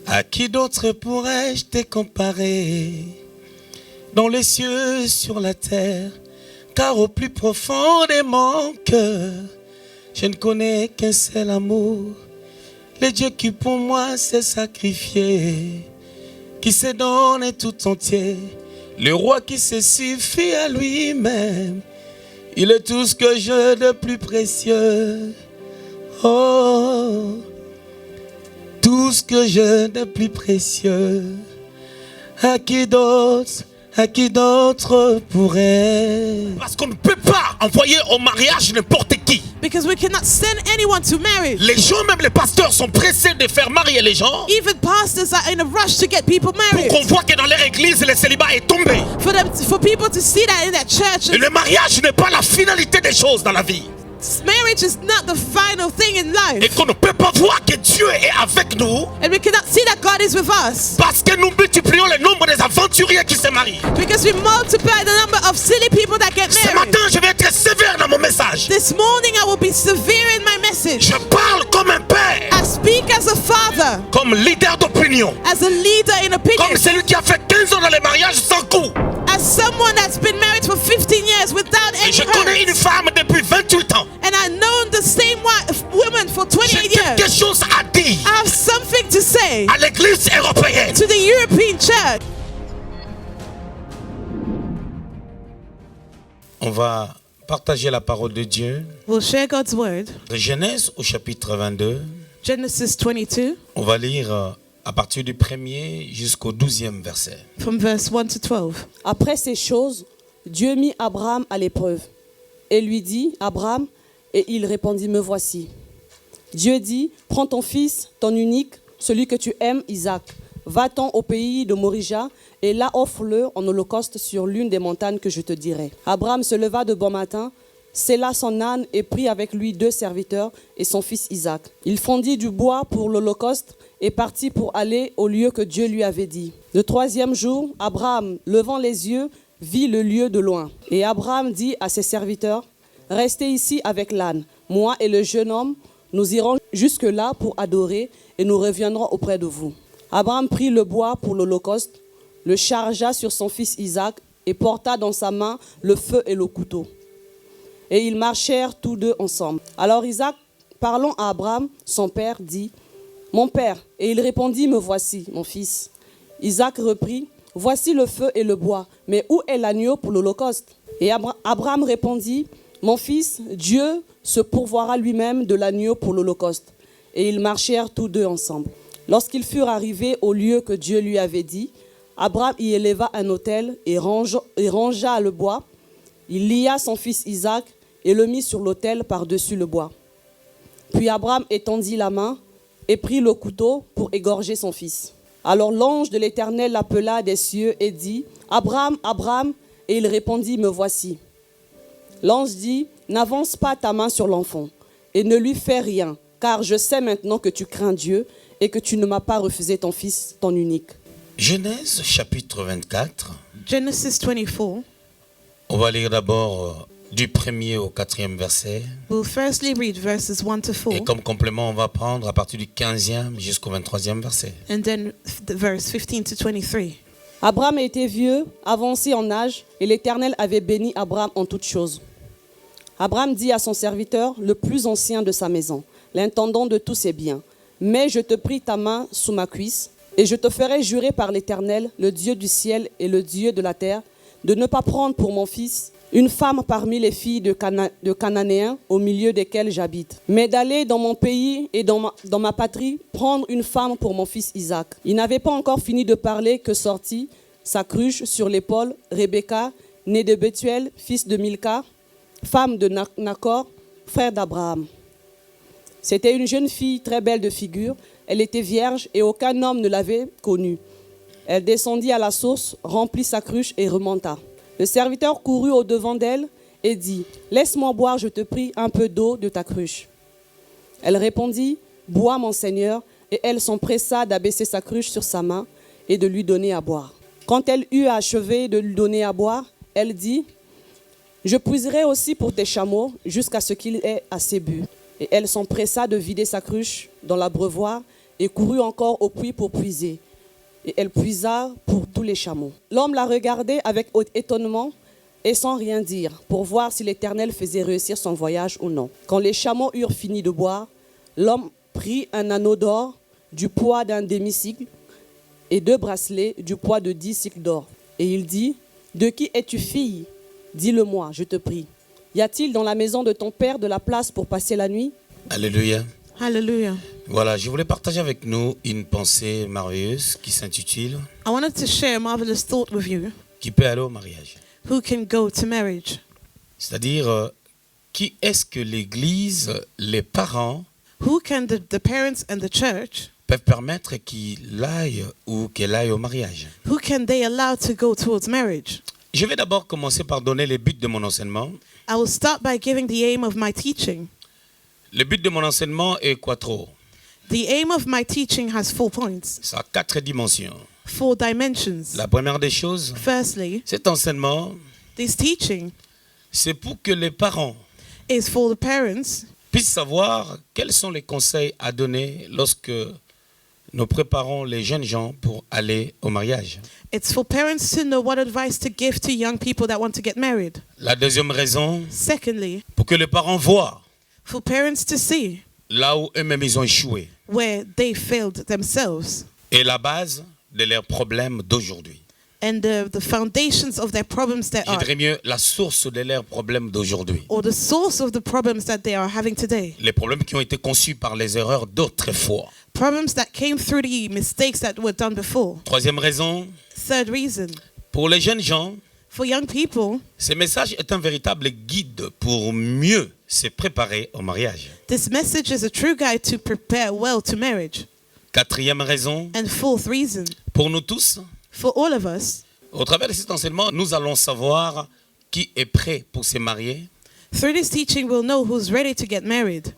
À qui d'autre pourrais-je te comparer dans les cieux, sur la terre? Car au plus profond de mon cœur, je ne connais qu'un seul amour. Le Dieu qui pour moi s'est sacrifié, qui se donne tout entier. Le roi qui se suffit à lui-même. Il est tout ce que j'ai de plus précieux. Oh, tout ce que j'ai de plus précieux. À qui d'autre pourrait? Parce qu'on ne peut pas envoyer au mariage n'importe qui. Because we cannot send anyone to marriage. Les gens, même les pasteurs, sont pressés de faire marier les gens. Even pastors are in a rush to get people married. Pour qu'on voit que dans leur église, le célibat est tombé. For people to see that in their church. Et le mariage n'est pas la finalité des choses dans la vie. Marriage is not the final thing in life. Et qu'on ne peut pas voir que Dieu est avec nous. And we cannot see that God is with us. Parce que nous multiplions le nombre des aventuriers qui se marient. Because we multiply the number of silly people that get married. Ce matin, je vais être sévère dans mon message. This morning I will be severe in my message. Je parle comme un père. I speak as a father. Comme leader d'opinion. As a leader in opinion. Comme celui qui a fait 15 ans dans les mariages sans coup. As someone that's been married for 15 years without any hurt. Je connais une femme depuis 28 ans. And I known the same woman for 28 years. J'ai quelque chose à dire. I have something to say. À l'église européenne. To the European church. On va partager la parole de Dieu. We'll share God's word. De Genèse au chapitre 22. Genesis 22. On va lire à partir du 1er jusqu'au 12e verset. From verse 1 to 12. Après ces choses, Dieu mit Abraham à l'épreuve et lui dit, Abraham, et il répondit, me voici. Dieu dit, prends ton fils, ton unique, celui que tu aimes, Isaac. Va-t'en au pays de Morija et là offre-le en holocauste sur l'une des montagnes que je te dirai. Abraham se leva de bon matin, sella son âne et prit avec lui 2 serviteurs et son fils Isaac. Il fondit du bois pour l'holocauste et partit pour aller au lieu que Dieu lui avait dit. Le 3e jour, Abraham, levant les yeux, vit le lieu de loin. Et Abraham dit à ses serviteurs, restez ici avec l'âne. Moi et le jeune homme, nous irons jusque-là pour adorer et nous reviendrons auprès de vous. Abraham prit le bois pour l'holocauste, le chargea sur son fils Isaac et porta dans sa main le feu et le couteau. Et ils marchèrent tous deux ensemble. Alors Isaac, parlant à Abraham, son père, dit, « Mon père » Et il répondit, « Me voici, mon fils. » Isaac reprit, « Voici le feu et le bois, mais où est l'agneau pour l'holocauste » Et Abraham répondit, « Mon fils, Dieu se pourvoira lui-même de l'agneau pour l'holocauste. » Et ils marchèrent tous deux ensemble. Lorsqu'ils furent arrivés au lieu que Dieu lui avait dit, Abraham y éleva un autel et rangea le bois. Il lia son fils Isaac et le mit sur l'autel par-dessus le bois. Puis Abraham étendit la main et prit le couteau pour égorger son fils. Alors l'ange de l'Éternel l'appela des cieux et dit, « Abraham, Abraham » Et il répondit, « Me voici. » L'ange dit, « N'avance pas ta main sur l'enfant et ne lui fais rien, car je sais maintenant que tu crains Dieu et que tu ne m'as pas refusé ton fils, ton unique. » Genèse chapitre 24. Genesis 24. On va lire d'abord du 1er au 4e verset. We'll firstly read verses 1 to 4. Et comme complément, on va prendre à partir du 15e jusqu'au 23e verset. And then verse 15 to 23. Abraham était vieux, avancé en âge, et l'Éternel avait béni Abraham en toutes choses. Abraham dit à son serviteur, le plus ancien de sa maison, l'intendant de tous ses biens, « Mais je te prie ta main sous ma cuisse, et je te ferai jurer par l'Éternel, le Dieu du ciel et le Dieu de la terre, de ne pas prendre pour mon fils une femme parmi les filles de Cananéens au milieu desquels j'habite, mais d'aller dans mon pays et dans ma patrie prendre une femme pour mon fils Isaac. » Il n'avait pas encore fini de parler que sortit sa cruche sur l'épaule Rebecca, née de Bethuel, fils de Milca, femme de Nacor, frère d'Abraham. C'était une jeune fille très belle de figure. Elle était vierge et aucun homme ne l'avait connue. Elle descendit à la source, remplit sa cruche et remonta. Le serviteur courut au-devant d'elle et dit, « Laisse-moi boire, je te prie, un peu d'eau de ta cruche. » Elle répondit, « Bois, mon Seigneur. » Et elle s'empressa d'abaisser sa cruche sur sa main et de lui donner à boire. Quand elle eut achevé de lui donner à boire, elle dit, « Je puiserai aussi pour tes chameaux jusqu'à ce qu'il ait assez bu. » Et elle s'empressa de vider sa cruche dans l'abreuvoir et courut encore au puits pour puiser. Et elle puisa pour tous les chameaux. L'homme la regardait avec étonnement et sans rien dire, pour voir si l'Éternel faisait réussir son voyage ou non. Quand les chameaux eurent fini de boire, l'homme prit un anneau d'or du poids d'un demi-cycle et 2 bracelets du poids de 10 cycles d'or. Et il dit, « De qui es-tu fille? Dis-le-moi, je te prie. Y a-t-il dans la maison de ton père de la place pour passer la nuit ?» Alléluia. Hallelujah. Voilà, je voulais partager avec nous une pensée merveilleuse qui s'intitule I wanted to share a marvelous thought with you. Qui peut aller au mariage. Who can go to marriage? C'est-à-dire, qui est-ce que l'Église, les parents, Who can the parents and the church, peuvent permettre qu'il aille ou qu'elle aille au mariage? who can they allow to go towards marriage? Je vais d'abord commencer par donner les buts de mon enseignement. I will start by giving the aim of my teaching. Le but de mon enseignement est quattro. The aim of my teaching has 4 points, Ça a 4 dimensions. 4 dimensions. La première des choses, Firstly, cet enseignement, this teaching c'est pour que les parents is for the parents puissent savoir quels sont les conseils à donner lorsque nous préparons les jeunes gens pour aller au mariage. It's for parents to know what advice to give to young people that want to get married. La deuxième raison, Secondly, pour que les parents voient for parents to see là où eux-mêmes ils ont échoué where they failed themselves et la base de leurs problèmes d'aujourd'hui. and the foundations of their problems that Je are, dirais mieux la source de leurs problèmes d'aujourd'hui. or the source of the problems that they are having today. Les problèmes qui ont été conçus par les erreurs d'autrefois. Problems that came through the mistakes that were done before. Troisième raison, Third reason, pour les jeunes gens, for young people, ce message est un véritable guide pour mieux se préparer au mariage. this message is a true guide to prepare well to marriage. Quatrième raison, And fourth reason, pour nous tous, for all of us, au travers de cet enseignement, nous allons savoir qui est prêt pour se marier through this teaching we'll know who's ready to get married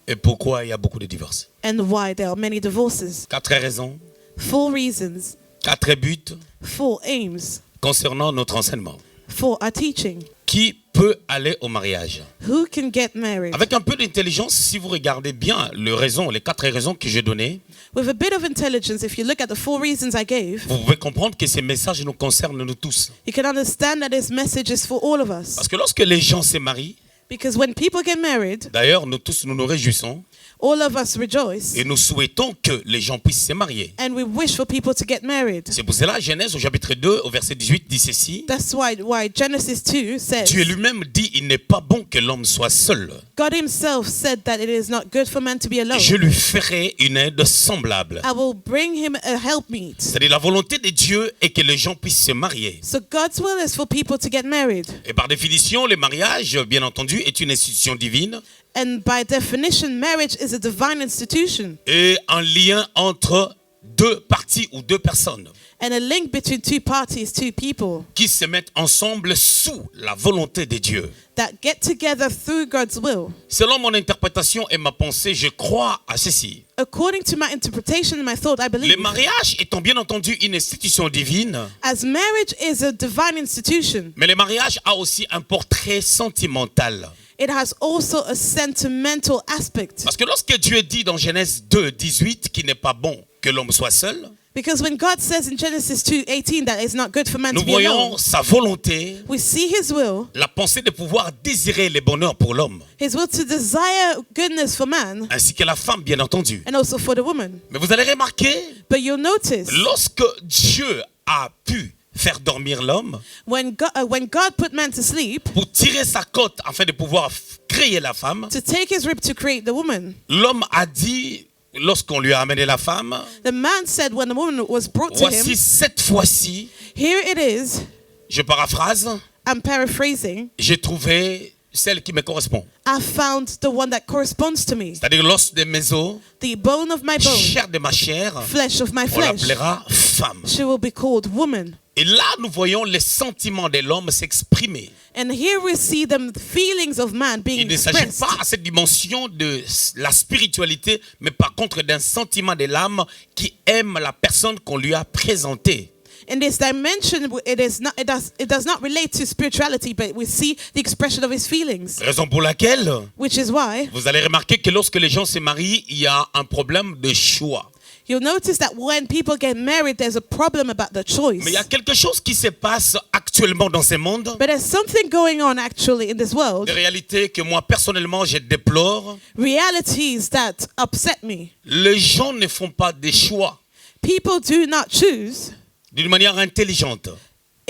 et pourquoi il y a beaucoup de divorces. and why there are many divorces. 4 raisons, 4 reasons, 4 buts 4 aims concernant notre enseignement. for our teaching. Qui peut aller au mariage? Who can get married? Avec un peu d'intelligence, si vous regardez bien les 4 raisons que j'ai données, With a bit of intelligence, if you look at the 4 reasons I gave, vous pouvez comprendre que ces messages nous concernent nous tous. you can understand that this message is for all of us. Parce que lorsque les gens se marient, Because when people get married, d'ailleurs nous tous nous nous réjouissons all of us rejoice et nous souhaitons que les gens puissent se marier. and we wish for people to get married. C'est pour cela, Genèse au chapitre 2, au verset 18, dit ceci. That's why Genesis 2 says, Dieu lui-même dit, il n'est pas bon que l'homme soit seul. God himself said that it is not good for man to be alone. Je lui ferai une aide semblable. I will bring him a helpmeet. C'est-à-dire la volonté de Dieu est que les gens puissent se marier. So God's will is for people to get married. Et par définition, le mariage, bien entendu, est une institution divine And by definition, marriage is a divine institution et un lien entre 2 parties ou 2 personnes and a link between 2 parties, 2 people qui se mettent ensemble sous la volonté de Dieu. that get together through God's will. Selon mon interprétation et ma pensée, je crois à ceci. According to my interpretation and my thought, I Le believe mariage étant bien entendu une institution divine, as marriage is a divine institution, mais le mariage a aussi un portrait sentimental. it has also a sentimental aspect. Parce que lorsque Dieu dit dans Genèse 2, 18 qu'il n'est pas bon que l'homme soit seul, Because when God says in Genesis 2:18 that it's not good for man nous to be voyons alone, sa volonté, we see his will la pensée de pouvoir désirer le bonheur pour l'homme, to desire goodness for man ainsi que la femme, bien entendu. and also for the woman. Mais vous allez remarquer, But you'll notice lorsque Dieu a pu faire dormir l'homme, when God put man to sleep pour tirer sa côte afin de pouvoir créer la femme, to take his rib to create the woman, l'homme a dit, lorsqu'on lui a amené la femme, the man said when the woman was brought to voici him, cette fois-ci, here it is, je paraphrase, I'm paraphrasing, j'ai trouvé celle qui me correspond. I found the one that corresponds to me, C'est-à-dire l'os de mes os, the bone of my bone, chair de ma chair, flesh of my on flesh. l'appellera femme. She will be called woman. Et là, nous voyons les sentiments de l'homme s'exprimer. And here we see the feelings of man being Il ne s'agit expressed. pas à cette dimension de la spiritualité, mais par contre d'un sentiment de l'âme qui aime la personne qu'on lui a présentée. In this dimension, it does not relate to spirituality, but we see the expression of his feelings. Raison pour laquelle Which is why vous allez remarquer que lorsque les gens se marient, il y a un problème de choix. you'll notice that when people get married, there's a problem about the choice. Mais il y a quelque chose qui se passe actuellement dans ce monde, But there's something going on actually in this world, des réalités que moi personnellement je déplore. realities that upset me. Les gens ne font pas des choix People do not choose d'une manière intelligente.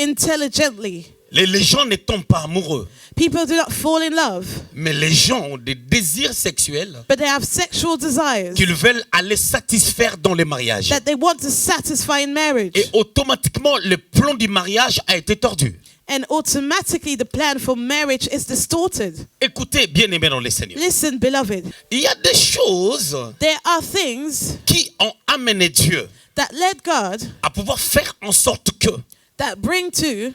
intelligently. Les gens ne tombent pas amoureux, People do not fall in love, mais les gens ont des désirs sexuels but they have sexual desires qu'ils veulent aller satisfaire dans les mariages. that they want to satisfy in marriage. Et automatiquement, le plan du mariage a été tordu. And automatically the plan for marriage is distorted. Écoutez, bien-aimés dans le Seigneur, Listen, beloved, il y a des choses there are things qui ont amené Dieu that led God, à pouvoir faire en sorte que that bring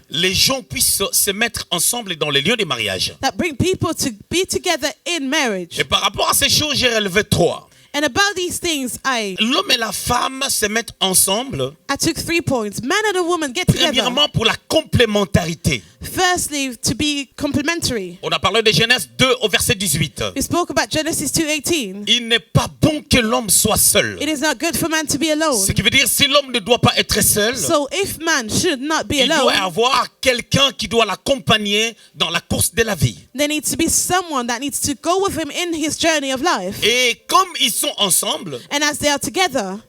les gens puissent se mettre ensemble dans les lieux des mariages. people to be together in marriage. Et par rapport à ces choses, j'ai relevé 3. And about these things, L'homme et la femme se mettent ensemble, I took 3 points. Man and a woman get together. premièrement pour la complémentarité. Firstly, to be complementary. On a parlé de Genèse 2 au verset 18. We spoke about Genesis 2:18. Il n'est pas bon que l'homme soit seul. It is not good for man to be alone. Ce qui veut dire si l'homme ne doit pas être seul, So if man should not be il doit alone, avoir quelqu'un qui doit l'accompagner dans la course de la vie. there needs to be someone that needs to go with him in his journey of life. Et comme ils sont ensemble, And as they are together,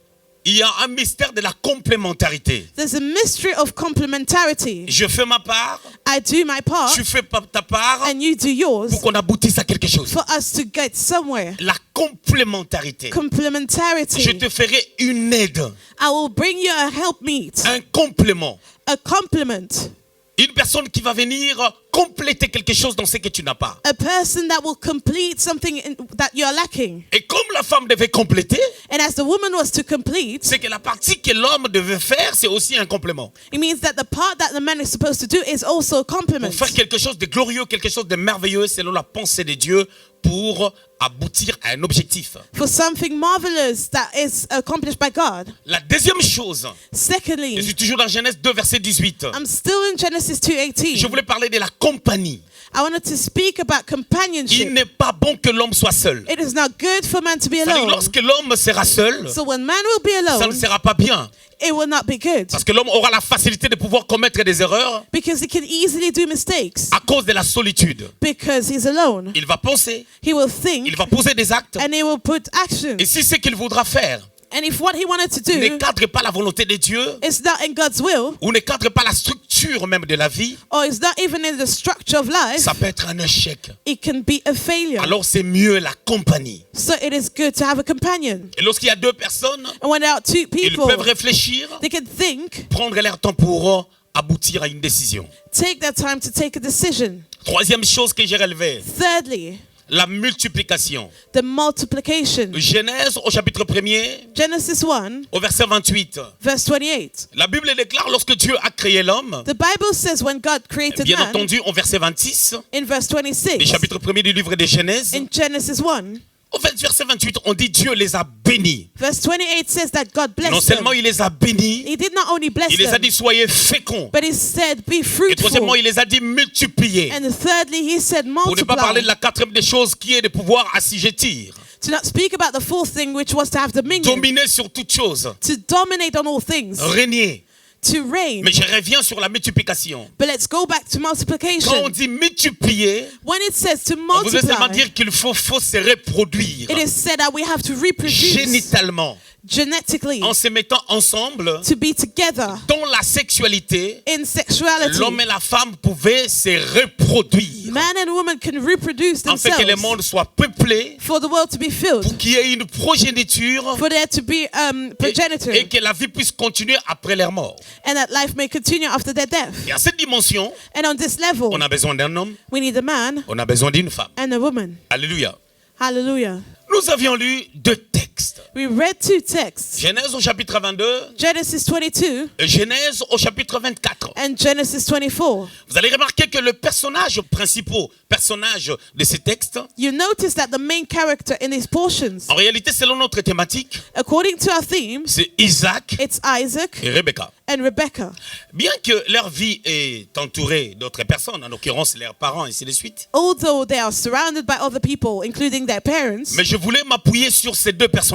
il y a un mystère de la complémentarité. there's a mystery of complementarity. Je fais ma part, I do my part tu fais pas ta part, and you do yours pour qu'on aboutisse à quelque chose. for us to get somewhere. La complémentarité. Complementarity. Je te ferai une aide, I will bring you a helpmeet, un complément. a complement, Une personne qui va venir compléter quelque chose dans ce que tu n'as pas. a person that will complete something that you're lacking. Et comme la femme devait compléter, And as the woman was to complete, c'est que la partie que l'homme devait faire, c'est aussi un complément. it means that the part that the man is supposed to do is also a complement. Pour faire quelque chose de glorieux, quelque chose de merveilleux selon la pensée de Dieu pour aboutir à un objectif. For something marvelous that is accomplished by God. La deuxième chose, je Secondly, suis toujours dans Genèse 2, verset 18. I'm still in Genesis Je 2:18. voulais parler de la compagnie. I wanted to speak about Il companionship. n'est pas bon que l'homme soit seul. It is not good for man to be C'est-à-dire, alone. lorsque l'homme sera seul, So when man will be ça ne alone, sera pas bien. it will not be good. Parce que l'homme aura la facilité de pouvoir commettre des erreurs Because he can easily do mistakes. à cause de la solitude. Because he's alone. Il va penser, He will think il va poser des actes. and he will put action. Et si ce qu'il voudra faire And if what he wanted to ne do cadre pas la volonté de Dieu, is not in God's will, ou ne cadre pas la structure même de la vie, or is not even in the structure of life, ça peut être un échec. it can be a failure. Alors c'est mieux la compagnie. So it is good to have a companion. Et lorsqu'il y a deux personnes, And when there are two ils people, peuvent réfléchir, they can think, prendre leur temps pour aboutir à une décision. take their time to take a decision. Troisième chose que j'ai relevée, Thirdly, la multiplication. the multiplication. Genèse au chapitre 1er, Genesis 1, au verset 28. verse 28. La Bible déclare lorsque Dieu a créé l'homme, The Bible says when God created bien man, entendu au verset 26, in verse du 26, chapitre 1er du livre de Genèse, in Genesis 1, au verset 28, on dit Dieu les a bénis. verse 28 says that God Non blessed seulement them. il les a bénis, He did not only bless il les a them, dit soyez féconds. but he said, be Et troisièmement, fruitful. il les a dit multipliez. And thirdly, he said, Pour ne pas parler multiply. de la quatrième des choses qui est de pouvoir assujettir, To not speak about the fourth thing, which was to have dominion, dominer sur toutes choses, to dominate on all things, régner. to reign. Mais je reviens sur la multiplication. But let's go back to Quand on multiplication. dit multiplier, When it says to on veut seulement multiply, dire qu'il faut se reproduire it is said that we have to reproduce génitalement, genetically, en se mettant ensemble to be together dans la sexualité. in sexuality. L'homme et la femme pouvaient se reproduire Man and woman can reproduce afin que le themselves monde soit peuplé, for the world to be filled, pour qu'il y ait une progéniture for there to be progenitor, et que la vie puisse continuer après leur mort. and that life may continue after their death. Et à cette dimension, And on this level, on a besoin d'un homme, we need a man on a besoin d'une femme. and a woman. Alléluia. Hallelujah. Nous avions lu deux textes. textes. We read two texts, Genèse au chapitre 22 Genesis 22 et Genèse au chapitre 24. and Genesis 24. Vous allez remarquer que le personnage principal, personnage de ces textes, You notice that the main character in these portions, en réalité, selon notre thématique, according to our theme, c'est Isaac it's Isaac et Rebecca. and Rebecca. Bien que leur vie est entourée d'autres personnes, en l'occurrence leurs parents, ainsi de suite, Although they are surrounded by other people, including their parents, mais je voulais m'appuyer sur ces deux personnages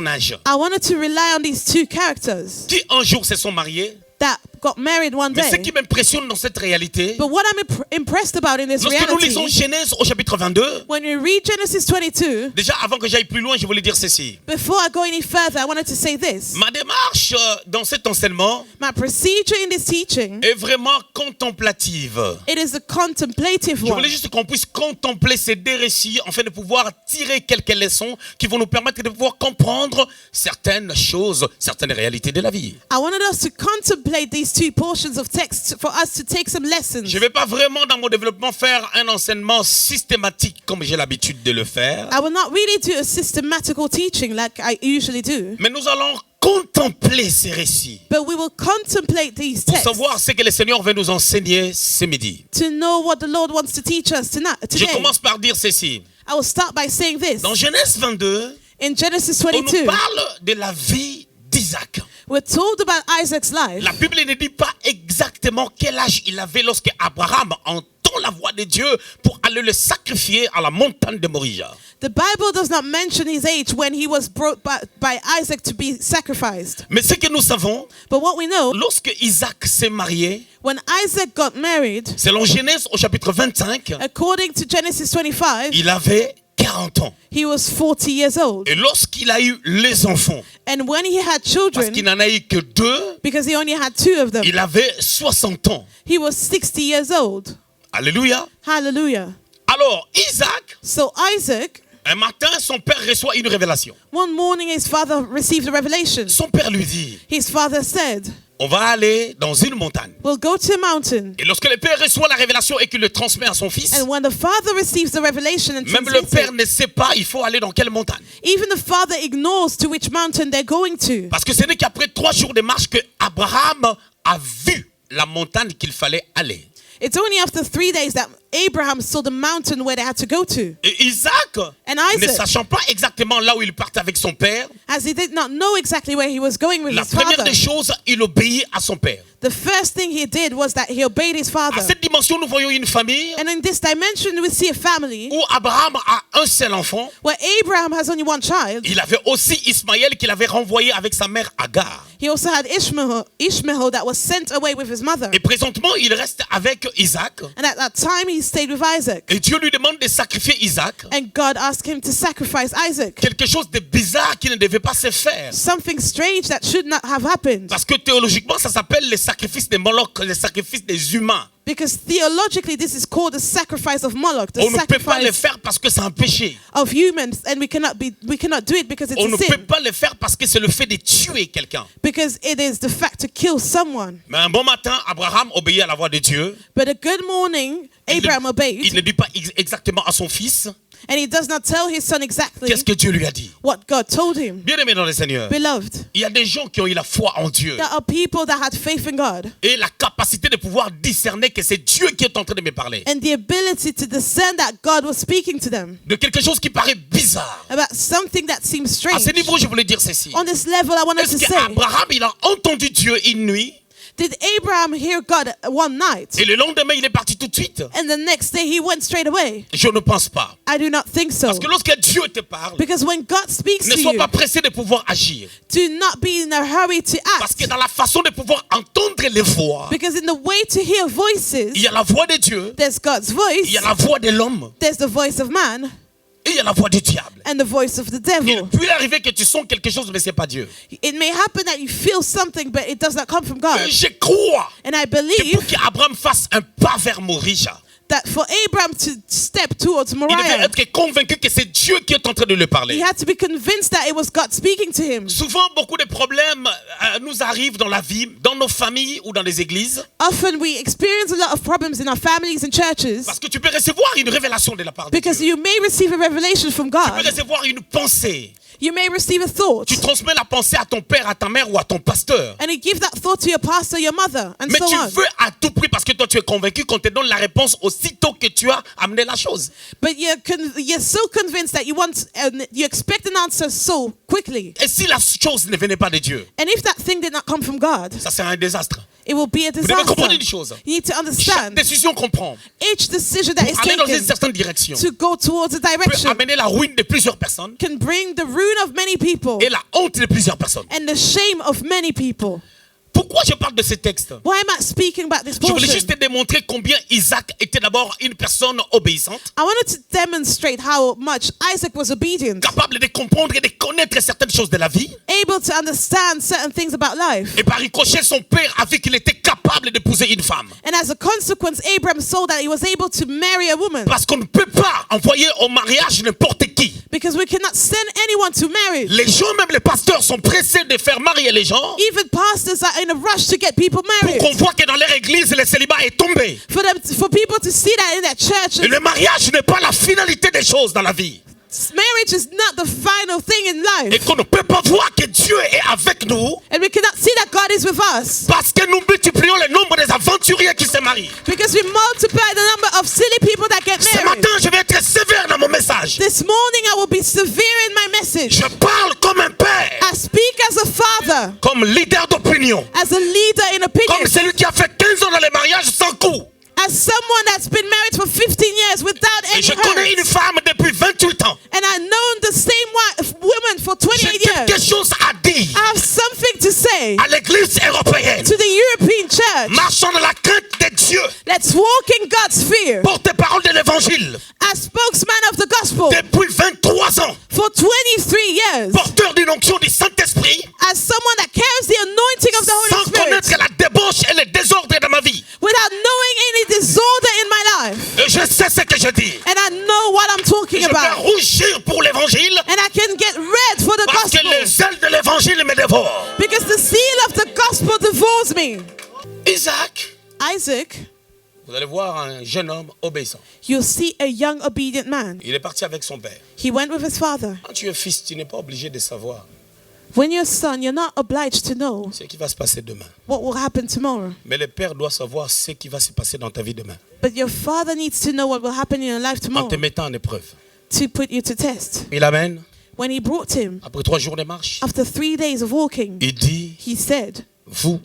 I wanted to rely on these two characters qui un jour se sont mariés. that got married one Mais ce day. qui m'impressionne dans cette réalité, But what I'm impressed about in this lorsque nous lisons reality, Genèse au chapitre 22, when we read Genesis 22, déjà avant que j'aille plus loin, je voulais dire ceci. before I go any further, I wanted to say this. Ma démarche dans cet enseignement My procedure in this teaching, est vraiment contemplative. it is a contemplative Je one. voulais juste qu'on puisse contempler ces deux récits afin de pouvoir tirer quelques leçons qui vont nous permettre de pouvoir comprendre certaines choses, certaines réalités de la vie. I wanted us to contemplate these two portions of text for us to take some lessons. Je ne vais pas vraiment dans mon développement faire un enseignement systématique comme j'ai l'habitude de le faire, I will not really do a systematical teaching like I usually do, mais nous allons contempler ces récits but we will contemplate these pour texts savoir ce que le Seigneur veut nous enseigner ce midi. to know what the Lord wants to teach us Je today. commence par dire ceci. I will start by saying this. Dans Genèse 22, In Genesis on nous 22, parle de la vie d'Isaac. we're told about Isaac's life. La Bible ne dit pas exactement quel âge il avait lorsque Abraham entend la voix de Dieu pour aller le sacrifier à la montagne de Moria. The Bible does not mention his age when he was brought by Isaac to be sacrificed. Mais ce que nous savons, But what we know, lorsque Isaac s'est marié, when Isaac got married, selon Genèse au chapitre 25, according to Genesis 25, il avait 40 ans. he was 40 years old. Et lorsqu'il a eu les enfants, And when he had parce children, qu'il n'en a eu que 2, because he only had 2 of them, il avait 60 ans. he was 60 years old. Alléluia. Hallelujah. Alors, Isaac, So Isaac, un matin, son père reçoit une révélation. one morning his father received a revelation. Son père lui dit, His father said, on va aller dans une montagne. we'll go to a mountain. Et lorsque le père reçoit la révélation et qu'il le transmet à son fils, And when the father receives the revelation and même le transmits père it, ne sait pas il faut aller dans quelle montagne. even the father ignores to which mountain they're going to. Parce que ce n'est qu'après 3 jours de marche que Abraham a vu la montagne qu'il fallait aller. It's only after 3 days that Abraham saw the mountain where they had to go to. Et Isaac, And ne Isaac, sachant pas exactement là où il partait avec son père, as he did not know exactly where he was going with la his première father, des choses, il obéit à son père. the first thing he did was that he obeyed his À father. cette dimension, nous voyons une famille And in this dimension, we see a family où Abraham a un seul enfant. where Abraham has only one child. Il avait aussi Ismaël qu'il avait renvoyé avec sa mère Agar. He also had Ishmael that was sent away with his mother. Et présentement, il reste avec Isaac. And at that time, he stayed with Isaac. Et Dieu lui demande de sacrifier Isaac. And God asked him to sacrifice Isaac. Quelque chose de bizarre qui ne devait pas se faire. Something strange that should not have happened. Parce que théologiquement, ça s'appelle le sacrifice des Moloch, le sacrifice des humains. Because theologically, this is called the sacrifice of Moloch, the On ne peut pas le sacrifice faire parce que c'est un péché. of humans, and we cannot do it because it's On a ne peut sin. pas le faire parce que c'est le fait de tuer quelqu'un. Because it is the fact to kill someone. Mais un bon matin, Abraham obéit à la voix de Dieu. But a good morning, Abraham Il obeyed, ne dit pas exactement à son fils and he does not tell his son exactly qu'est-ce que Dieu lui a dit. what God told him. Bien-aimé dans le Seigneur, Beloved, il y a des gens qui ont eu la foi en Dieu there are people that had faith in God et la capacité de pouvoir discerner que c'est Dieu qui est en train de me parler. and the ability to discern that God was speaking to them De quelque chose qui paraît bizarre. about something that seems À strange. ce niveau, je voulais dire ceci. On this level, I wanted Est-ce to say, qu'Abraham, il a entendu Dieu une nuit did Abraham hear God one night et le lendemain, il est parti tout de suite? and the next day he went straight away? Je ne pense pas. I do not think so. Parce que lorsque Dieu te parle, Because when God speaks ne to sois you, pas pressé de pouvoir agir. do not be in a hurry to Parce que act. dans la façon de pouvoir entendre les voix, Because in the way to hear voices, il y a la voix de Dieu, there's God's il voice, y a la voix de l'homme there's the voice of man, et il y a la voix du diable. and the voice of the Il devil. peut arriver que tu sens quelque chose, mais ce n'est pas Dieu. It may happen that you feel something, but it does not come from God. Je crois And I que pour believe qu'Abraham fasse un pas vers Morisha, that for Abraham to step towards il devait Moriah, être convaincu que c'est Dieu qui est en train de lui he parler. had to be convinced that it was God speaking to him. Souvent, beaucoup de problèmes nous arrivent dans la vie, dans nos familles ou dans les églises, Often we experience a lot of problems in our families and churches parce que tu peux recevoir une révélation de la part de because Dieu. you may receive a revelation from Tu peux God. recevoir une pensée. You may receive a thought, Tu transmets la pensée à ton père, à ta mère ou à ton pasteur. and you give that thought to your pastor, your mother, and Mais so tu on. veux à tout prix parce que toi tu es convaincu qu'on te donne la réponse aussitôt que tu as amené la chose. But you're so convinced that you expect an answer so quickly. Et si la chose ne venait pas de Dieu, And if that thing did not come from God, ça serait un désastre. it will be a Vous devez comprendre une disaster. chose. You need to Chaque understand décision qu'on prend each decision that is pour aller dans une taken certaine direction to go towards a peut direction amener la ruine de plusieurs personnes can bring the ruin of many people et la honte de plusieurs personnes. and the shame of many people. Pourquoi je parle de ce texte? Why am I speaking about this Je voulais portion? juste te démontrer combien Isaac était d'abord une personne obéissante, I wanted to demonstrate how much Isaac was obedient, capable de comprendre et de connaître certaines choses de la vie. able to understand certain things about life. Et par ricochet, son père a vu qu'il était capable d'épouser une femme. And as a consequence, Abraham saw that he was able to marry a woman, Parce qu'on ne peut pas envoyer au mariage n'importe qui. because we cannot send anyone to marriage. Les gens, même les pasteurs, sont pressés de faire marier les gens Even pastors are in a rush to get people pour married. qu'on voit que dans leur église, le célibat est tombé. For people to see that in their church. Et le mariage n'est pas la finalité des choses dans la vie. Marriage is not the final thing in Et life. qu'on ne peut pas voir que Dieu est avec nous And we cannot see that God is with us parce que nous multiplions le nombre des aventuriers qui se marient. because we multiply the number of silly people that get Ce married. matin, je vais être sévère dans mon message. This morning I will be severe in my message. Je parle comme un père, I speak as a father, comme leader d'opinion, as a leader in comme opinion, celui qui a fait 15 ans dans les mariages sans coup. as someone that's been married for 15 years without Et any je connais une hurt. femme depuis 28 ans. And I've known the same woman for J'ai 28 quelque years. chose à dire I have something to say à l'église européenne. to the European church. Marchons dans la crainte de Dieu. Let's walk in God's fear. Porte-parole de l'évangile. As spokesman of the gospel Depuis 23 ans. for 23 years. Porteur d'une onction du Saint-Esprit. As someone that carries the anointing of the Sans Holy Spirit connaître la débauche et le désordre dans ma vie. without knowing any disorder in my life. Et je sais ce que je dis. And I know what I'm Je talking peux about. rougir pour l'évangile And I can get red for the parce que gospel les ailes de l'évangile me dévorent. because the seal of the gospel devours me. Isaac, Isaac, vous allez voir un jeune homme obéissant. you'll see a young obedient man. Il est parti avec son père. He went with his father. Quand tu es fils, tu n'es pas obligé de savoir When you're a son, you're not obliged to know ce qui va se passer demain. what will happen tomorrow. Mais le père doit savoir ce qui va se passer dans ta vie demain. But your father needs to know what will happen in your life En tomorrow te mettant en épreuve. to put you to test. Il amène, When he brought him, après 3 jours de marche, after 3 days of walking, il dit, he said, vous,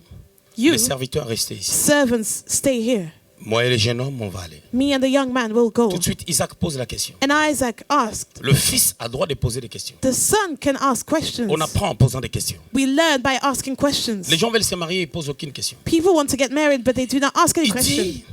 you, les serviteurs, restez ici. servants, stay here. Moi et le jeune homme, on va aller. Me and the young man will go. Tout de suite, Isaac pose la question. And Isaac asked, Le fils a droit de poser des questions. the son can ask questions. On apprend en posant des questions. We learn by asking questions. Les gens veulent se marier, ils ne posent aucune question. People want to get married, but they do not ask any Il questions. dit,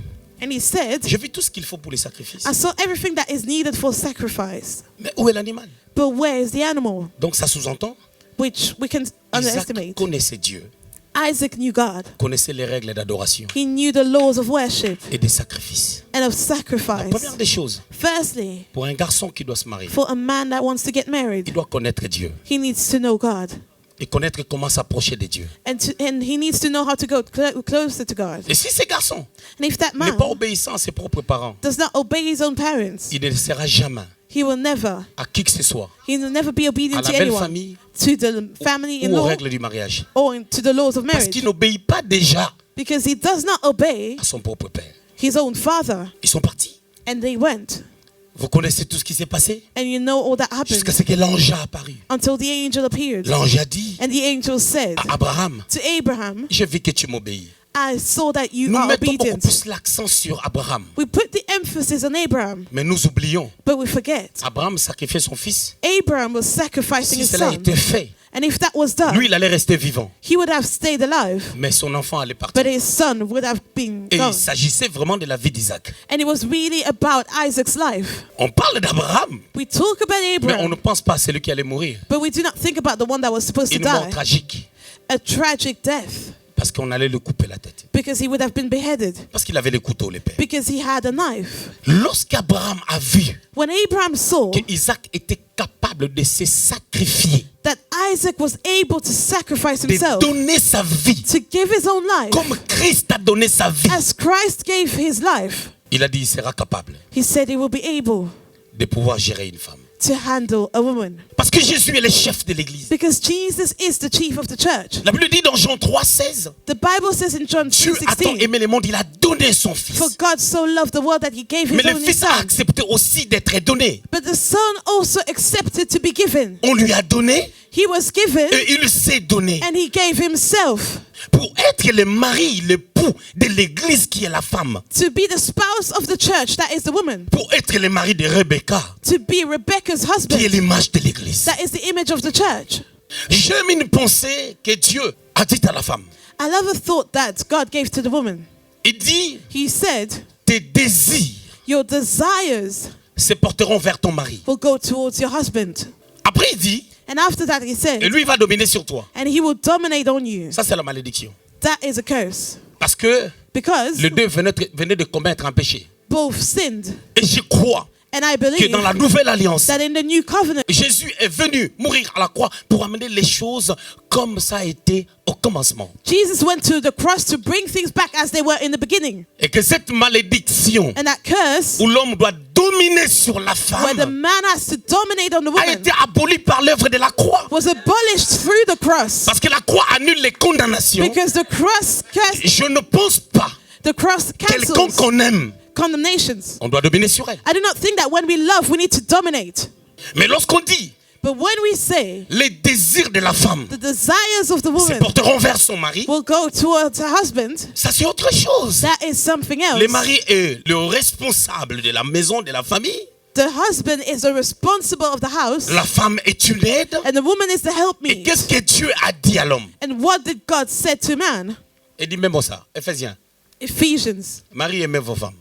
And he said, j'ai vu tout ce qu'il faut pour les sacrifices. I saw everything that is needed for sacrifice. Mais où est l'animal? But where is the animal? Donc ça sous-entend, Which we can Isaac underestimate. connaissait Dieu, Isaac knew God. connaissait les règles d'adoration He knew the laws of worship et des sacrifices. and of La sacrifice. première des choses, Firstly, pour un garçon qui doit se marier, for a man that wants to get il married, doit connaître Dieu he needs to know God. et connaître comment s'approcher de Dieu. And he needs to know how to go closer to God. Et si ce garçon And if that n'est man pas obéissant à ses propres parents, does not obey his own parents, il ne sera jamais he will never be à obedient la to belle anyone, famille to the family in ou aux law règles du mariage. or to the laws of Parce marriage, qu'il n'obéit pas déjà because he does not obey à son propre père. his own father. Ils sont partis. And they went, Vous connaissez tout ce qui s'est passé and you know all that happened jusqu'à ce que l'ange a apparu. until the angel appeared. L'ange a dit And the angel said à Abraham, to Abraham, j'ai vu que tu m'obéis. I saw that you Nous are mettons beaucoup obedient. plus l'accent sur Abraham. We put the emphasis on Abraham, Mais nous oublions, but we forget. Abraham sacrifiait son fils. Abraham was sacrificing Si his cela son. était fait, And if that was done, lui, il allait rester vivant. he would have stayed alive, Mais son enfant allait partir. but his son would have been Et gone. il s'agissait vraiment de la vie d'Isaac. And it was really about Isaac's life. On parle d'Abraham, We talk about mais on ne Abraham, pense pas à celui qui allait mourir. but we do not think about the one that was supposed to Une mort die. tragique. A tragic death, Parce qu'on allait lui couper la tête. because he would have been beheaded, Parce qu'il avait les couteaux, les pères. because he had a knife. Lorsqu'Abraham a vu When Abraham saw que Isaac était capable de se sacrifier, that Isaac was able to sacrifice de himself, donner sa vie, to give his own life, comme Christ a donné sa vie, as Christ gave his life, il a dit il sera capable he said he will be able de pouvoir gérer une femme. to handle a woman. Parce que Jésus est le chef de l'église. Because Jesus is the chief of the church. La Bible dit dans Jean 3,16, The Bible says in John Dieu a tant 3:16, aimé le monde, il a donné son fils. for God so loved the world that he gave Mais his le only fils a son. accepté aussi d'être donné. But the son also accepted to be given. On lui a donné He was given et il s'est donné and he gave himself pour être le mari, l'époux de l'église qui est la femme. to be the spouse of the church, that is the woman. Pour être le mari de Rebecca, To be Rebecca's qui est husband, l'image de l'église. that is the image of the church. J'aime une pensée que Dieu a dit à la femme. I love a thought that God gave to the woman. Il dit, He said, tes désirs your desires se porteront vers ton mari. will go towards your husband. Après, il dit, And after that he et said, lui, il va dominer sur toi. and he will dominate on you. Ça, c'est la malédiction. That is a curse. Parce que Because les deux venaient de commettre un péché. both sinned. Et je crois And I que believe dans la nouvelle alliance, that in the new covenant, Jésus est venu mourir à la croix pour amener les choses comme ça a été au commencement. Jesus went to the cross to bring things back as they were in the beginning. Et que cette malédiction And that curse, où l'homme doit dominer sur la where the femme, man has to dominate on the a woman, été abolie par l'œuvre de la croix. was abolished through the cross. Parce que la croix annule les condamnations. Because the cross Je ne pense pas the cross quelqu'un cancels qu'on aime, condemnations. on doit dominer sur elle. I do not think that when we love, we need to dominate. Mais lorsqu'on dit But when we say les désirs de la femme the desires of the se woman porteront vers son mari, will go towards her husband, ça c'est autre chose. that is something else. Le mari est le responsable de la maison, de la famille. The husband is the responsible of the house, La femme est une aide. and the woman is the Et helpmeet. qu'est-ce que Dieu a dit à l'homme? And what did God say to man? Il dit même ça, Éphésiens. Ephesians. Marie, aimez vos femmes,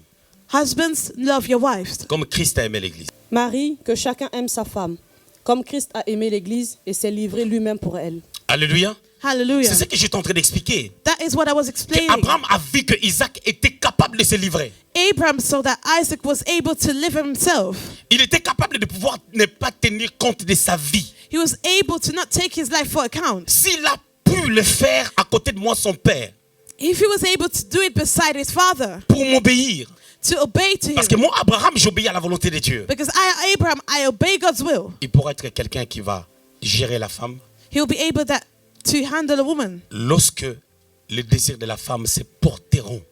Husbands, love your wives. comme Christ a aimé l'église. Marie, que chacun aime sa femme, comme Christ a aimé l'Église et s'est livré lui-même pour elle. Alléluia. Hallelujah. C'est ce que j'étais en train d'expliquer. That is what I was explaining. Abraham a vu que Isaac était capable de se livrer. Abraham saw that Isaac was able to live himself. Il était capable de pouvoir ne pas tenir compte de sa vie. He was able to not take his life for account. S'il a pu le faire à côté de moi, son père, If he was able to do it beside his father, pour m'obéir. to obey to Parce que him. moi, Abraham, j'obéis à la volonté de Dieu. Because Abraham, I obey God's will. Il pourra être quelqu'un qui va gérer la femme He'll be able to handle a woman lorsque les désirs de la femme se porteront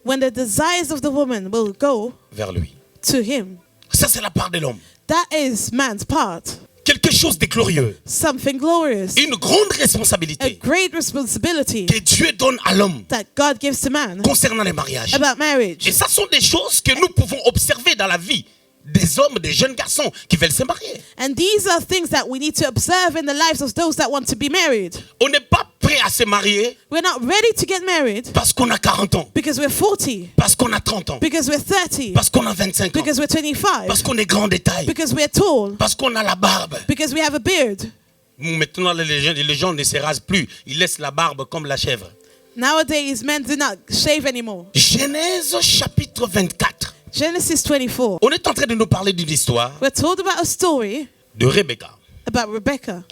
when the desires of the woman will go vers lui. to him. Ça, c'est la part de l'homme. That is man's part. Quelque chose de glorieux. Something glorious. Une grande A responsabilité great responsibility que Dieu donne à l'homme that God gives to man concernant les mariages. about marriage. Et ça sont des choses que nous pouvons observer dans la vie des hommes, des jeunes garçons qui veulent se marier. And these are things that we need to observe in the lives of those that want to be married. On n'est pas prêt à se marier We're not ready to get married parce qu'on a 40 ans, because we're 40, parce qu'on a 30 ans, because we're 30, parce qu'on a 25 ans, because we're 25, parce qu'on est grand de taille, because we're tall, parce qu'on a la barbe. because we have a beard. Maintenant, les gens ne se rasent plus. Ils laissent la barbe comme la chèvre. Nowadays, men do not shave anymore. Genèse chapitre 24. Genesis 24. On est en train de nous parler d'une histoire We're told about a story de Rebecca. about Rebecca.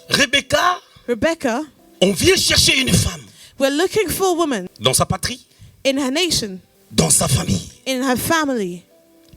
Rebecca, on vient chercher une femme We're looking for a woman dans sa patrie, in her nation, dans sa famille, in her family,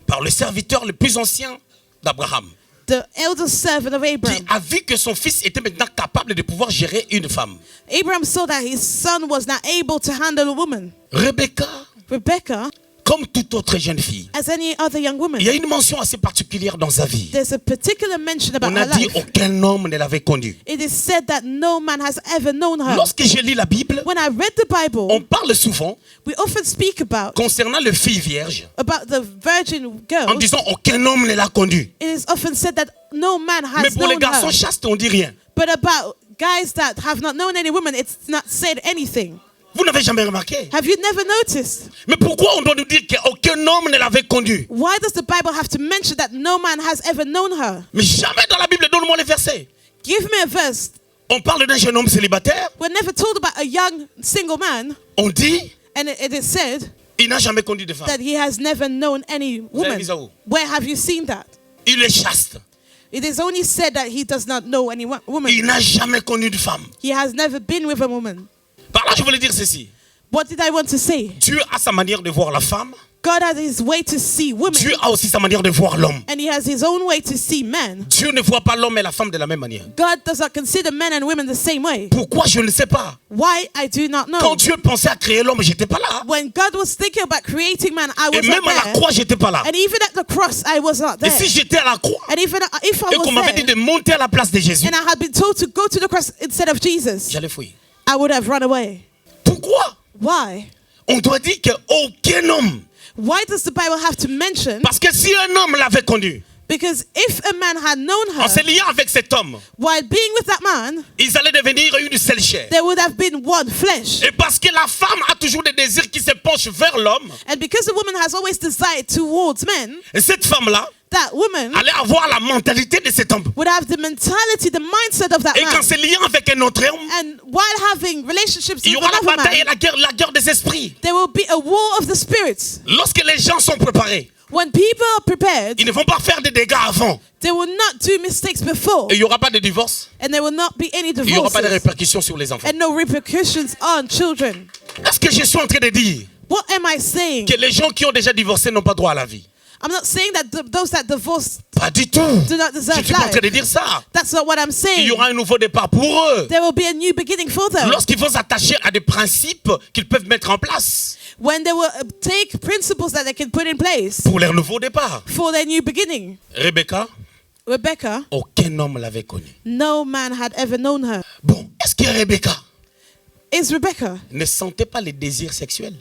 par le serviteur le plus ancien d'Abraham, the eldest servant of qui Abraham. a vu que son fils était maintenant capable de pouvoir gérer une femme. Abraham saw that his son was not able to handle a woman. Rebecca, Comme toute autre jeune fille, as any other young woman, il y a une mention assez particulière dans sa vie. there's a particular mention about On her a dit life. aucun homme ne l'avait connue. It is said that no man has ever known her. Lorsque je lis la Bible, When I read the Bible, on parle souvent we often speak concernant les filles vierges about the virgin en girls. disant aucun homme ne l'a connue. It is often said that no man Mais has pour les known garçons her. chastes, on dit rien. But about guys that have not known any woman, it's not said anything. Vous n'avez jamais remarqué. Have you never noticed? Mais pourquoi on doit nous dire qu'aucun homme ne l'avait connue? Why does the Bible have to mention that no man has ever known her? Mais jamais dans la Bible, donne-moi les versets. Give me a verse. On parle d'un jeune homme célibataire. We're never told about a young single man, On dit, and it is said il n'a jamais connu de femme. that he has never known any avez woman. vu ça où? Where have you seen that? Il est chaste. It is only said that he does not know any woman. Il n'a jamais connu de femme. He has never been with a woman. Par là, je voulais dire ceci. What did I want to say? Dieu a sa manière de voir la femme. God has his way to see women. Dieu a aussi sa manière de voir l'homme. And he has his own way to see men. Dieu ne voit pas l'homme et la femme de la même manière. God does not consider men and women the same way. Pourquoi? Je ne sais pas. Why? I do not know. Quand Dieu pensait à créer l'homme, j'étais pas là. When God was thinking about creating man, I Et was même not à la there. croix, j'étais pas là. And even at the cross, I was not Et there. si j'étais à la croix, And even if I et qu'on was m'avait dit there, de monter à la place de Jésus, and I had been told to go to the cross instead of Jesus, j'allais fouiller. I would have run away. Pourquoi? Why? On doit dire qu'aucun homme. Why does the Bible have to mention? Parce que si un homme l'avait connu, Because if a man had known en se her liant avec cet homme, while being with that man, ils allaient devenir une seule chair. there would have been one flesh. Et parce que la femme a toujours des désirs qui se penchent vers l'homme, And because the woman has always desired towards men, et cette femme-là that woman allait avoir la mentalité de cet homme. would have the mentality, the mindset of that Et quand man. se liant avec un autre homme, And while having relationships il y with aura la another bataille et man, la guerre des esprits. there will be a war of the spirits. Lorsque les gens sont préparés, When people are prepared, ils ne vont pas faire des dégâts avant. they will not do mistakes before, Et il n'y aura pas de divorce. and there will not be any Il n'y aura pas de divorces répercussions sur les enfants. and no repercussions on children. Est-ce que je suis en train de dire What am I saying? que les gens qui ont déjà divorcé n'ont pas droit à la vie? I'm not saying that those that divorce Pas du tout. do not Je ne deserve suis pas en train life. de dire ça. That's not what I'm Il saying. y aura un nouveau départ pour eux. There will be a new beginning for them. Lorsqu'ils vont s'attacher à des principes qu'ils peuvent mettre en place When they will take principles that they can put in place pour leur nouveau départ. for their new beginning. Rebecca, Rebecca, aucun homme l'avait connue. no man had ever known her. Bon, est-ce que Rebecca Is Rebecca? ne sentait pas les désirs sexuels?